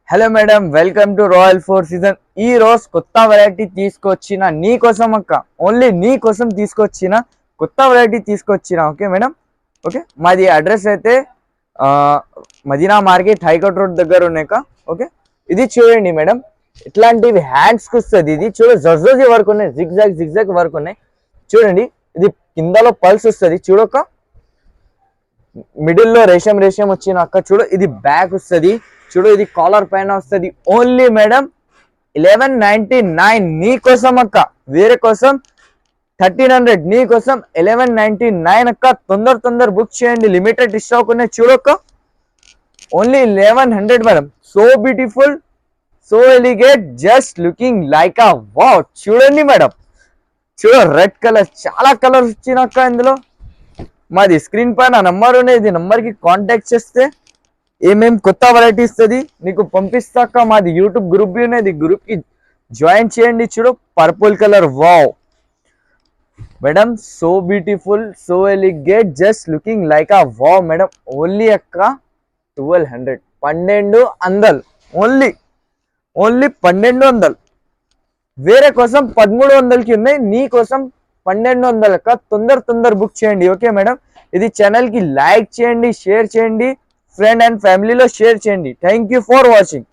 Hello madam, welcome to royal four season. ఈ రోజు కొత్త వెరైటీ తీసుకొచ్చిన నీ కోసం అక్క, ఓన్లీ నీ కోసం తీసుకొచ్చిన కొత్త వెరైటీ తీసుకొచ్చిన. Okay madam, okay. మాది అడ్రస్ అయితే మదీనా మార్కెట్, హైకోర్ట్ రోడ్ దగ్గర ఉన్నాక. ఓకే, ఇది చూడండి మేడం, ఇట్లాంటివి హ్యాండ్స్కి వస్తుంది. ఇది జర్జోజీ వర్క్ ఉన్నాయి, జిగ్జాగ్ వర్క్ ఉన్నాయి. చూడండి, ఇది కిందలో పల్స్ వస్తుంది. చూడక్క, మిడిల్లో రేషం వచ్చిన అక్క. చూడు, ఇది బ్యాక్ వస్తుంది. చూడు, ఇది కాలర్ పైన వస్తుంది. ఓన్లీ మేడం 1199 నీ కోసం అక్క, వేరే కోసం 1300, నీ కోసం 1199 అక్క. తొందర బుక్ చేయండి, లిమిటెడ్ స్టాక్ ఉన్నాయి. చూడక్క, only 1100 madam. So beautiful, so elegant, just looking like a wow. చూడండి మేడం, చూడు, రెడ్ కలర్, చాలా కలర్స్ వచ్చినాక. ఇందులో మాది స్క్రీన్ పైన నంబర్ ఉన్నాయి, ఇది నంబర్కి కాంటాక్ట్ చేస్తే ఏమేం కొత్త వెరైటీ ఇస్తుంది నీకు పంపిస్తాక. మాది యూట్యూబ్ గ్రూప్ ఉన్నది, గ్రూప్కి జాయిన్ చేయండి. చూడు, purple colour, wow madam, so beautiful, so elegant, just looking like a wow madam. Only అక్క 1200, 1200, ఓన్లీ 1200. వేరే కోసం 1300కి ఉన్నాయి, నీ కోసం 1200 అక్క. తొందర బుక్ చేయండి. ఓకే మేడం, ఇది ఛానల్కి లైక్ చేయండి, షేర్ చేయండి, ఫ్రెండ్ అండ్ ఫ్యామిలీలో షేర్ చేయండి. Thank you for watching.